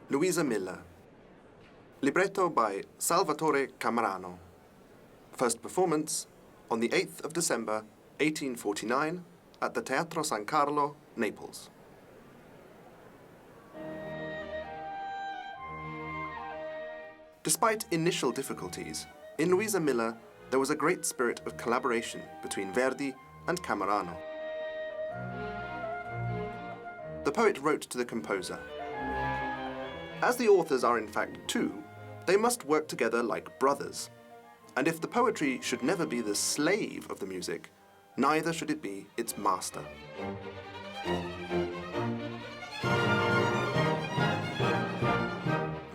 Luisa Miller. Libretto by Salvatore Camerano. First performance on the 8th of December, 1849, at the Teatro San Carlo, Naples. Despite initial difficulties, in Luisa Miller there was a great spirit of collaboration between Verdi and Camerano. The poet wrote to the composer, "As the authors are in fact two, they must work together like brothers. And if the poetry should never be the slave of the music, neither should it be its master."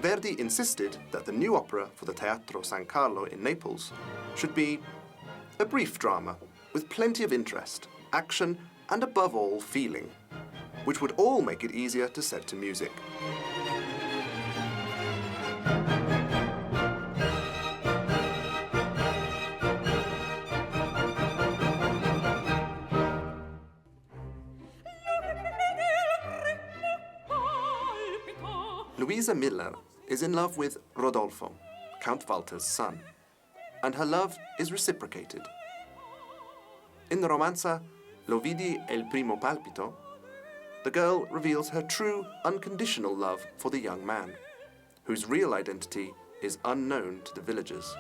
Verdi insisted that the new opera for the Teatro San Carlo in Naples should be a brief drama with plenty of interest, action, and above all, feeling, which would all make it easier to set to music. Luisa Miller is in love with Rodolfo, Count Walter's son, and her love is reciprocated. In the romanza Lo vidi e il primo palpito, the girl reveals her true, unconditional love for the young man, whose real identity is unknown to the villagers.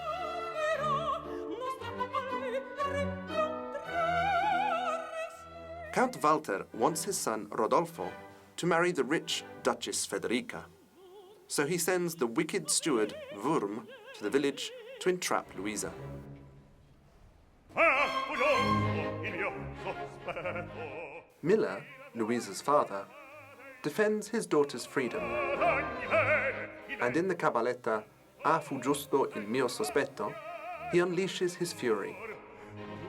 Count Walter wants his son Rodolfo to marry the rich Duchess Federica, so he sends the wicked steward Wurm to the village to entrap Luisa. Miller, Luisa's father, defends his daughter's freedom, and in the cabaletta "Ah, fu giusto il mio sospetto," he unleashes his fury.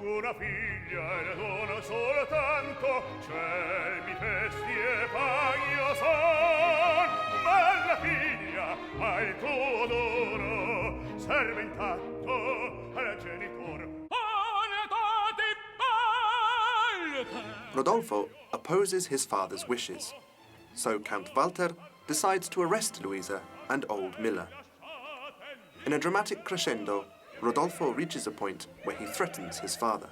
Una figlia e dona soltanto, ciel mi festi e paghi son, bella figlia, ma il tuo dono serve intatto al genitor. Rodolfo opposes his father's wishes, so Count Walter decides to arrest Luisa and old Miller. In a dramatic crescendo, Rodolfo reaches a point where he threatens his father.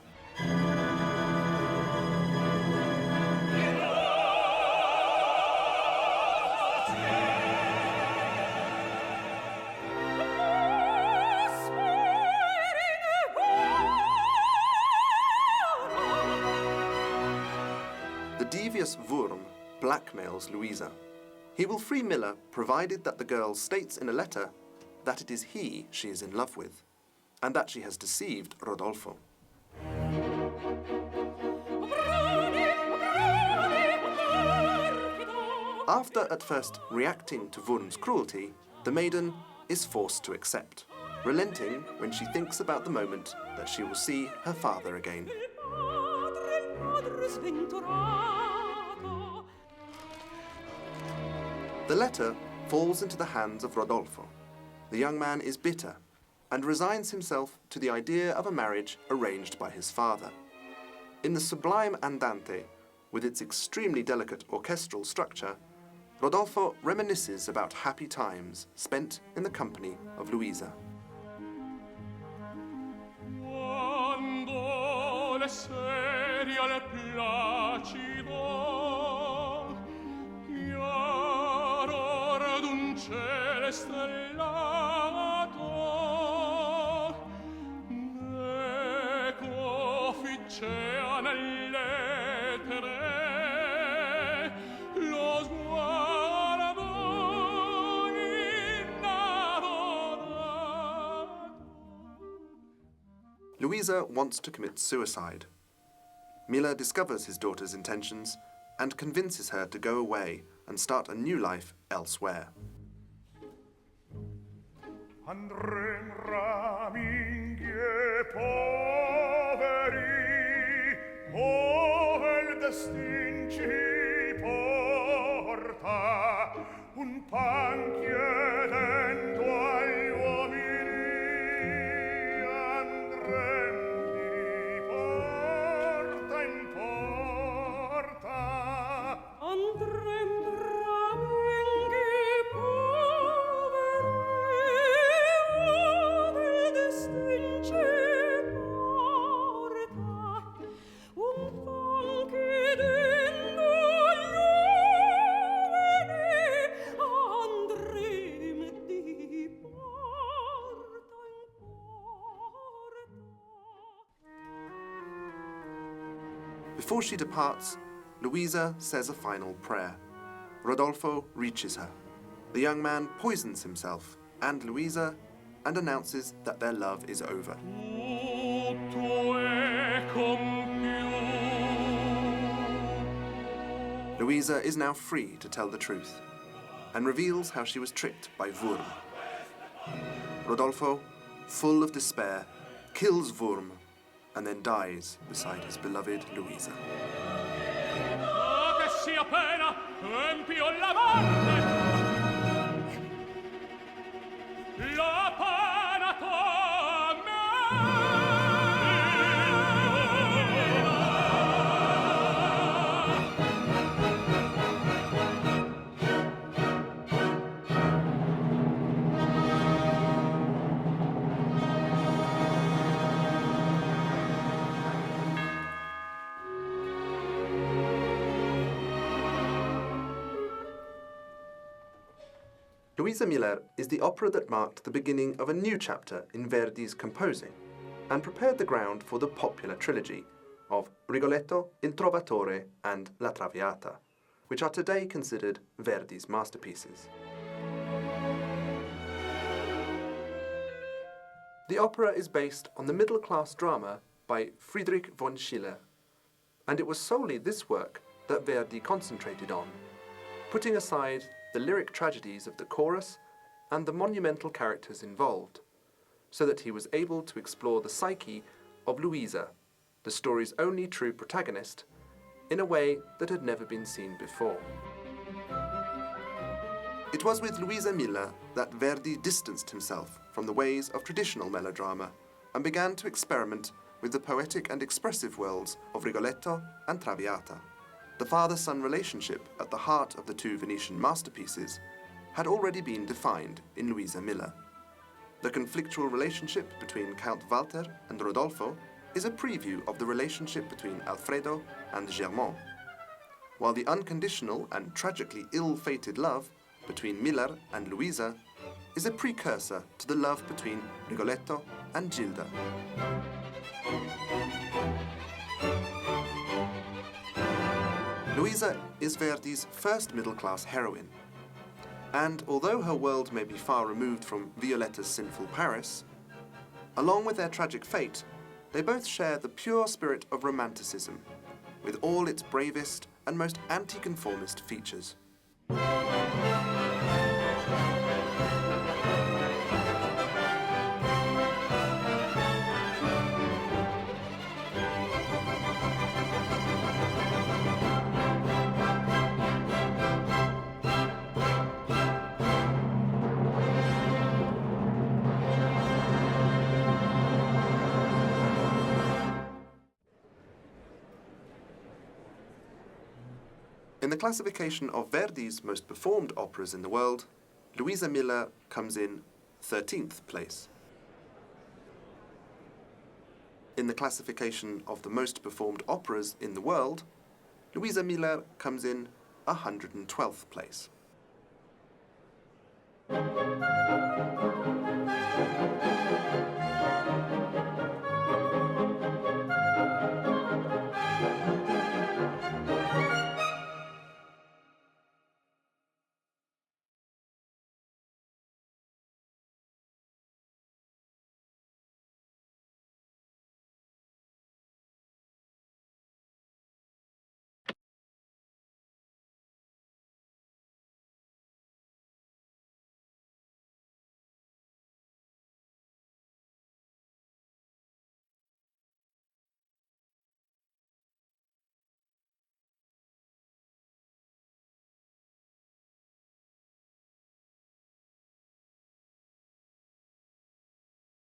The devious Wurm blackmails Luisa. He will free Miller provided that the girl states in a letter that it is he she is in love with, and that she has deceived Rodolfo. After at first reacting to Wurm's cruelty, the maiden is forced to accept, relenting when she thinks about the moment that she will see her father again. The letter falls into the hands of Rodolfo. The young man is bitter and resigns himself to the idea of a marriage arranged by his father. In the sublime Andante, with its extremely delicate orchestral structure, Rodolfo reminisces about happy times spent in the company of Luisa. Quando le seri al placido, chiaro d'un cielo stellato, ecco ficea nell'etere lo sguardo innamorato. Luisa wants to commit suicide. Miller discovers his daughter's intentions and convinces her to go away and start a new life elsewhere. Andrem raminghe poveri, ove il destin ci porta. Before she departs, Luisa says a final prayer. Rodolfo reaches her. The young man poisons himself and Luisa and announces that their love is over. Luisa is now free to tell the truth and reveals how she was tricked by Wurm. Rodolfo, full of despair, kills Wurm and then dies beside his beloved Luisa. Luisa Miller is the opera that marked the beginning of a new chapter in Verdi's composing and prepared the ground for the popular trilogy of Rigoletto, Il Trovatore and La Traviata, which are today considered Verdi's masterpieces. The opera is based on the middle-class drama by Friedrich von Schiller, and it was solely this work that Verdi concentrated on, putting aside the lyric tragedies of the chorus and the monumental characters involved, so that he was able to explore the psyche of Luisa, the story's only true protagonist, in a way that had never been seen before. It was with Luisa Miller that Verdi distanced himself from the ways of traditional melodrama and began to experiment with the poetic and expressive worlds of Rigoletto and Traviata. The father-son relationship at the heart of the two Venetian masterpieces had already been defined in Luisa Miller. The conflictual relationship between Count Walter and Rodolfo is a preview of the relationship between Alfredo and Germont, while the unconditional and tragically ill-fated love between Miller and Luisa is a precursor to the love between Rigoletto and Gilda. Luisa is Verdi's first middle-class heroine, and although her world may be far removed from Violetta's sinful Paris, along with their tragic fate, they both share the pure spirit of romanticism, with all its bravest and most anti-conformist features. In the classification of Verdi's most performed operas in the world, Luisa Miller comes in 13th place. In the classification of the most performed operas in the world, Luisa Miller comes in 112th place.